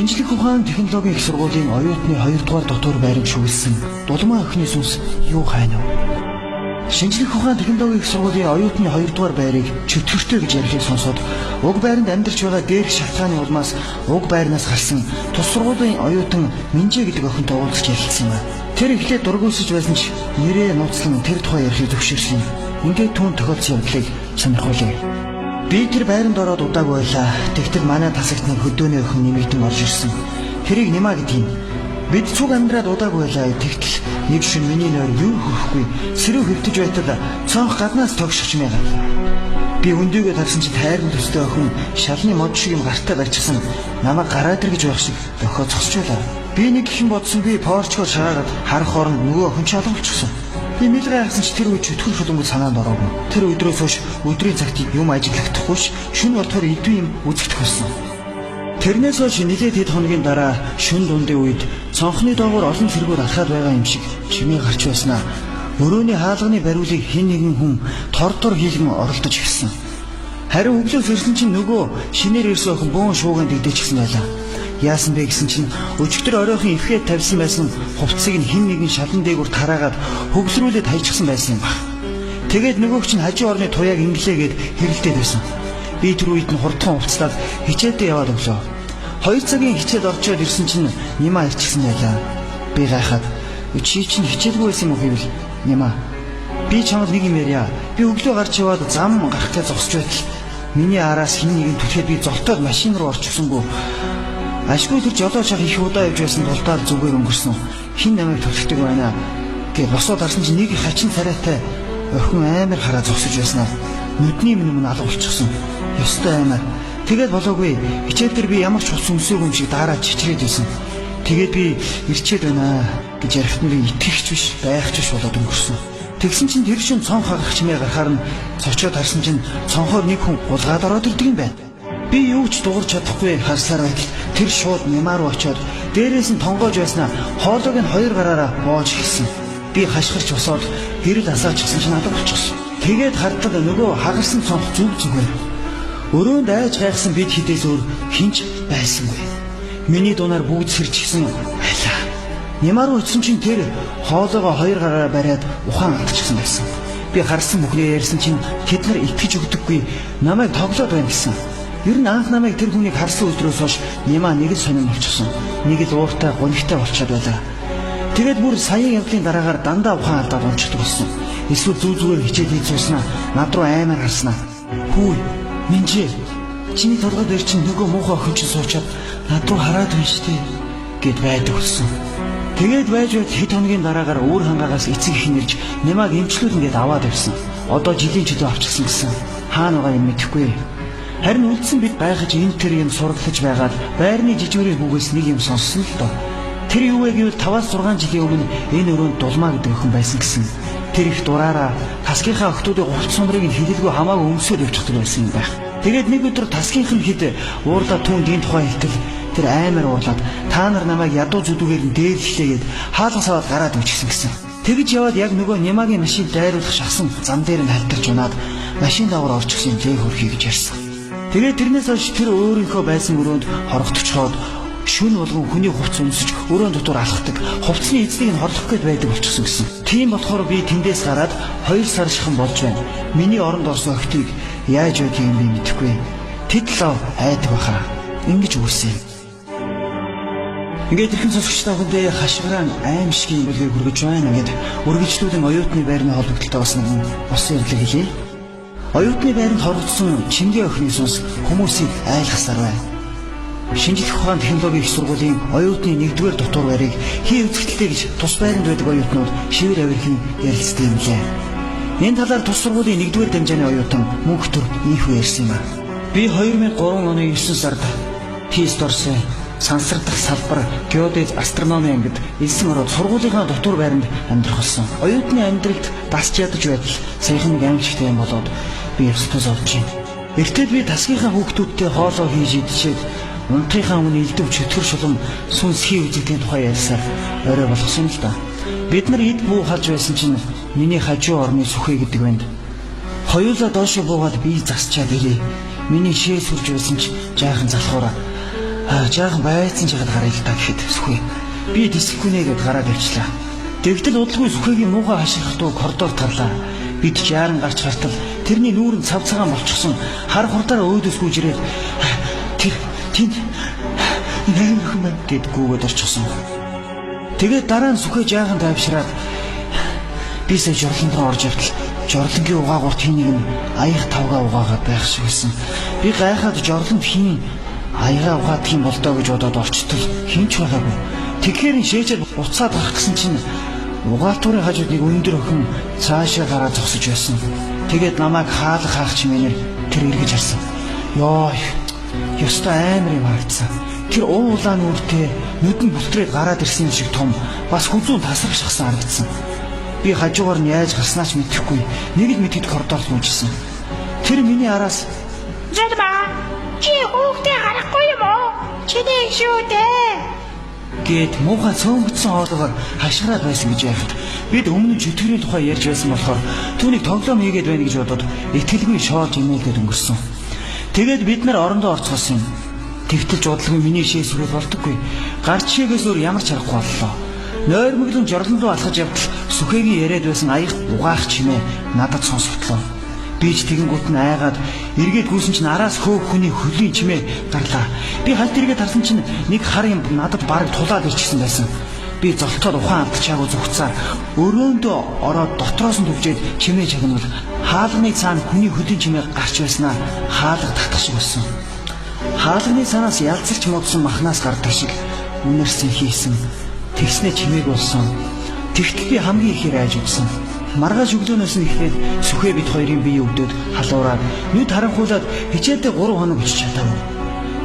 Шинжлэх ухаан технологийн их сургуулийн оюутны 2 дугаар дотор байранд шүглсэн дулмаа охины сүнс юу хайна вэ? Шинжлэх ухаан технологийн их сургуулийн оюутны 2 дугаар байрыг чөтгөртэй гэж ярихыг сонсоод уг байранд амьдарч байгаа дээрх шалтгааны улмаас уг байрнаас гарсан тус сургуулийн оюутан Минжээ гэдэг охинтой уулзч ярилцсан юм. Тэр ихлээр дургуусж байсан ч нэрээ нууцлан тэр тухай ярихыг зөвшөөрсөн. Ингээд түүн тохиолдсон явдлыг сонирхуулъя. Би тэр байранд ороод удаагүй байлаа. Тэгтэл манай тасагтны хөдөөний охин нэмэгдэн орж ирсэн. Тэрийг Нима гэдэг юм. Бид цуг амьдраад удаагүй байлаа. Тэгтэл нэг шин миний нойр юу хөрөхгүй сэрүү хөвтөж байтал цонх гаднаас тогшиж мэйгаа. Би өндөгөө тарсан чи тайран төстэй охин шалны мод шиг юм гартаа барьчихсан. Намайг гараад ир гэж байх шиг дохоо зогсож байлаа. Би нэг их юм бодсон би порчгоо шаагаад харах оронд нөгөө охин ч алгуулчихсан. Би мэлгээ хайсан ч тэр үе чөтгөр шулунгууд санаанд ороогүй. Тэр өдрөөс хойш өдрийн цагт юм ажиглахдаггүй ш шүн болтохоор идэв юм үзэгдэх болсон. Тэрнээс хойш нэлээд хэд хоногийн дараа шүн дундын үед цонхны доогоор олон цэргүүд алхаад байгаа юм шиг чимээ гарч байснаа. Өрөөний хаалганы бариулыг хэн нэгэн хүн тордор хийлгэн оролдож ирсэн. Харин өглөөс ирсэн чинь нөгөө шинээр ирсэн охин бөөн шууган дэгдэжсэн байлаа. Яасан бэ гэсэн чинь өчигдөр оройхон эвхээд тавьсан байсан хувцсыг нь хэн нэгэн шалан дээгүүр тараагаад хөвсрүүлээд хайчихсан байсан юм баг. Тэгээд нөгөөч нь хажуу орны туяаг инглээгээд хэрэлдээд байсан. Би тэр үед нь хурдхан хувцлаад хичээлдээ яваад өглөө. 2 цагийн хичээл орчоод ирсэн чинь Нима ирчихсэн байлаа. Би гайхаад чи чинь хичээлгүй байсан юм уу гэвэл Нима би чамд нэг юм ярья. Би өглөө гарч яваад зам гарахтай зогсож байтал миний араас хэн нэгэн түлхээд би золтоод машин руу орчихсонгүй. Ашгүй тэр жолооч ах их удаа явж байсан тултаар зүгээр өнгөрсөн. Хин намайг төлөвтэй байна гэж босоод харсан чинь нэг хачин царайтай охин амар хараа зогсож байснаа. Нүдний минь алга болчихсон. Ёстой аймаар. Тэгээд болоогүй. Хичээл дээр би ямар ч ус өмсөөгүй юм шиг дараа чичрээд байсан. Тэгээд би ирчээд байна гэж ярихт нь итгэвч биш, байхч биш болоод өнгөрсөн. Тэгсэн чинь тэр шин цонх хагах чимээ гарахаар нь цочоод харсан чинь цонхоор нэг хүн гулгаад ороод ирдэг юм байна. Би юу ч дуурч чадахгүй харсаар байтал тэр шууд Нима руу очиод дээрээс нь тонгоож байснаа хоолойг нь 2 гараараа боож хэлсэн. Би хашгирч босоод гэрэл асаачихсан чинь алга болчихсон. Тэгээд хардтал нөгөө хагарсан цонх зүг зүгээр. Өрөөнд айж гайхсан бид хідээс өөр хинч байсангүй. Миний дунаар бүгд сэрчихсэн байлаа. Нима руу очсон чинь тэр хоолойгоо 2 гараараа бариад ухаан алдчихсан байсан. Би харсан бүхнээ ярьсан чинь тэд нар итгэж өгдөггүй намайг тоглоод байна гэсэн. Ер нь анх намайг тэр хүнийг харсан өдрөөс хойш Нима нэг л сонирн болчихсон. Нэг л ууртай, гонигтай болчиход байлаа. Тэгээд бүр саяын явдлын дараагаар дандаа ухаан алдаад унцдаг болсон. Эсвэл зүү зүгээр хичээл хийж сууснаа над руу аймаар харснаа. Хүү, Минжээ. Чиний толгой дээр чинь нөгөө муухай охин чинь суучаад над руу хараад байна шүү дээ гэд байдаг болсон. Тэгээд байж хэд хоногийн дараагаар өөр хангаагаас эцэг их нэрж Нимаг эмчлүүлнгээд аваад явсан. Одоо жилийн чөлөө авчихсан гэсэн. Хаана байгаа юм мэдэхгүй. Харин үлдсэн бид гайхаж энэ тэр юм сураглаж байгаад байрны жижигэрийн бүгээс нэг юм сонссон л доо. Тэр юу вэ гэвэл 5-6 жилийн өмнө энэ өрөөнд дулмаа гэдэг охин байсан гэсэн. Тэр их дураараа тасгийнхаа охтуудын гурц сундрыг нь хилэлгүй хамаагүй өмсөөр явчихдаг байсан юм байх. Тэгээд нэг өдөр тасгийнх нь хэд уурдаа түүнд энэ тухай хэлтэл тэр аймаар уулаад та нар намайг ядуу зүдүүгээр нь дээрлэлээгээд хаалгас аваад гараад өчгсөн гэсэн. Тэгж яваад яг нөгөө Нимагийн машин дайруулах шахсан зам дээр нь халтарч унаад машин давар орчихсон тэг хөрхий гэж ярьсан. Тэгээд тэрнээс хойш тэр өөрийнхөө байсан өрөөнд хорогдчиход шүн болгон хүний хувцс өмсөж өрөөнд дотор алхдаг. Хувцсны эзнийг нь хорлох гээд байдаг болчихсон гэсэн. Тийм болохоор би тэндээс гараад 2 сар шихэн болж байна. Миний оронд орсон охтыг яаж өгөх юм би мэдэхгүй. Тэд лав айдаг баха. Ингэж үүсэн юм. Ингээд ирхэн сонсогчтой хүндээ хашгирaan аимшигын бүлгийг хүргэж байна гэд үргэлжлүүлэн оюутны байрны холбогдолтой бас нэг босон явдлыг хэлье. Оюутны байранд хорогдсон Чингээ охины сүнс хүмүүсийг айлгасаар байна. Шинжлэх ухаан технологийн их сургуулийн оюутны 1-р дотор байрыг хий үзэгдэлтэй гэж тус байранд байдаг оюутнууд шивэр авирхэн ярилцдаг юм лээ. Энэ талаар тус сургуулийн 1-р дамжааны оюутан мөнхтөр ийхүү ярьсан юм а. Би 2003 оны 9 сард Писторс сансар дахь салбар геодез астрономи ангид элсэн ороод сургуулийнхаа дотор байранд амьдрах болсон. Оюутны амьдралд дасч ядаж байтал саяхан нэг аимшигтай юм болоод би ёстой зовж байна. Эртэл би тасгийнхаа хүүхдүүдтэй хоолоо хийж идчихэд унтахынхаа өмнө элдв чөтгөр шулам сүнс хий үзэгдлийн тухай ярьсаар орой болгосон л да. Бид нар эд бүү халж байсан чинь миний хажуу орны сүхэ гэдэг байна. Хоёулаа доошо буугаад би засчаад ирээ. Миний шээ сүрж байсан ч жаахан залхуураа Жаахан байцсан жагаад гараа л та гэхэд сүхэ. Би дисгүнэ гэд гараад явчлаа. Тэгтэл удалгүй сүхэгийн муухай хашгирах дуу коридор тарлаа. Бид жааран гарч хартал тэрний нүүрэн цав цагаан болчихсон хар хурдаараа өөдөөс гүйж ирээд тэнд наймархан байна гэд гүгээд орчихсон. Тэгээд дараа нь сүхэ жаахан тайвшраад би сая жорлонд руу орж явтал жорлонгийн угаагуурт хийнийг нь аяг тавгаа угаагаад байх шиг байсан. Би гайхаад жорлонд хийн аяга угаадаг юм болдоо гэж бодоод орчтол хинч байгаагүй. Тэгэхээр шээжээр буцаад гарах гэсэн чинь угаалтуурын хажууд нэг өндөр охин цаашаа гараад зогсож байсан. Тэгээд намайг хаалга хаах чимээнээр тэр эргэж харсан. Йоо, ёстой амар юм харагдсан. Тэр уулаан үртэй нүдэн бүлтрээд гараад ирсэн юм шиг том бас хүзүүн тасархсан харагдсан. Би хажуугаар нь яаж гарснаач мэдэхгүй нэг л мэдэд коридорт мужижсэн. Тэр миний араас "Задма, чи хүүхдээ харахгүй юм уу? Чиний шүү дээ" гэд муухай цөөнгөцсөн хоолойгоор хашгираад байсан гэж яхад бид өмнө чөтгөрийн тухай ярьж байсан болохоор түүнийг тоглоом хийгээд байна гэж бодоод итгэлгүй шоолж имэйлгээд өнгөрсөн. Тэгээд бид нар орондоо орцгоосон юм. Тэгтэл жуудлагын миний шээс үрэл болдоггүй. Гарч шээгээс өөр ямар ч аргагүй боллоо. Нойрмоглон жорлон руу алхаж явбал сүхэгийн яриад байсан аяг угаах чимээ надад сонсогдлоо. Би ч тэгэнгүүт нь айгаад эргээд гүйсэн чинь араас хөөх хүний хөлийн чимээ гарлаа. Би хальт эргээд харсан чинь нэг хар юм надад бараг тулаад ирчихсэн байсан. Би золтоод ухаан алдчихаагүй зүгцээр өрөөндөө ороод дотроос нь төвжээд чимээ чагнавал хаалганы цаана хүний хөлийн чимээ гарч байснаа хаалга татах шиг болсон. Хаалганы цаанаас ялцарч модсон махнаас гардаг шиг үнэрсэн хийсэн. Тэгснэ чимээг болсон. Тэгтэл би хамгийн ихээр айж үзсэн. Маргааш өглөөнөөс нь эхлээд сүхэ бид хоёрын бие өвдөд халуураад нүд харанхуулаад хичээлдээ 3 хоног очиж чадаагүй.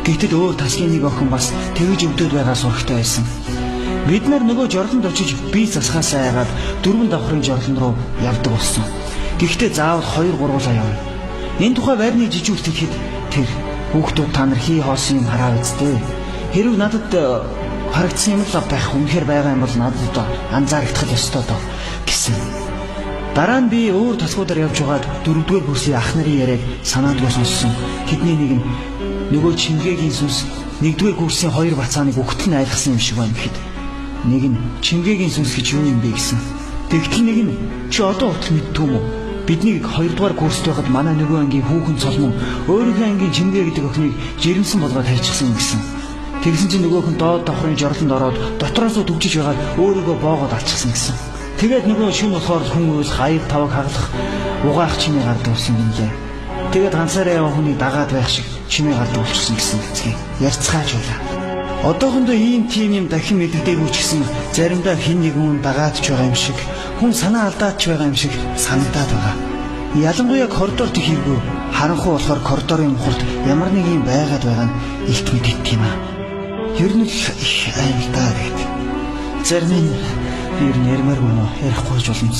Гэтэл өөр тасгийн нэг охин бас тэгж өвдөд байгаа сурагтай байсан. Бид нар нөгөө жорлонд очиж бие засахаас айгаад 4 давхрын жорлон руу явдаг болсон. Гэхдээ заавал 2-3 явна. Энэ тухай байрны жижигүүлтэхэд тэр хүүхдүүд та нар хий хоосон юм хараа үсттэй. Хэрвээ надад харагдсан юм л байх үнэхээр байгаа юм бол надад анзаарагдах ёстой доо гэсэн. Дараа нь би өөр тасгуудаар явж байгаад 4-р курсын ах нарын яриаг санаандгүй сонссон. Тэдний нэг нь нөгөө Чингээгийн сүнс 1-р курсын 2 бацааныг өгтөл нь айлгсан юм шиг байна гэхэд нэг нь Чингээгийн сүнс гэж юу юм бэ гэсэн. Тэгтэл нэг нь чи одоо утга мэдтгүй юм уу? Биднийг 2-р курст байхад манай нөгөө ангийн хүүхэн цолмон өөрийнхөө ангийн Чингээ гэдэг охиныг жирэмсэн болгоод хайчихсан гэсэн. Тэгсэн чинь нөгөөх нь доод давхрын жорлонд ороод дотроос нь төвжиж байгаад өөрийгөө боогоод алчихсан гэсэн. Тэгээд нөгөө шүн болохоор хүн үйлх аяг таваг хаглах угаах чимээ гардаг болсон юм лээ. Тэгээд ганцаараа яваа хүний дагаад байх шиг чимээ гардаг болчихсон гэсэн хэцгээ ярьцгааж байлаа. Одоохондоо ийм тийм юм дахин мэддэггүй ч гэсэн заримдаа хин нэгэн дагаадч байгаа юм шиг хүн санаа алдаач байгаа юм шиг санагдаад байгаа. Ялангуяа коридорт хийргүү харанхуй болохоор коридорын мухарт ямар нэг юм байгаад байгаа нь илт мэддэг юм аа. Ер нь их аймтаа гэдэг. Зарим нь ер нь ярмаар гэнэ ярихгүй ч болно.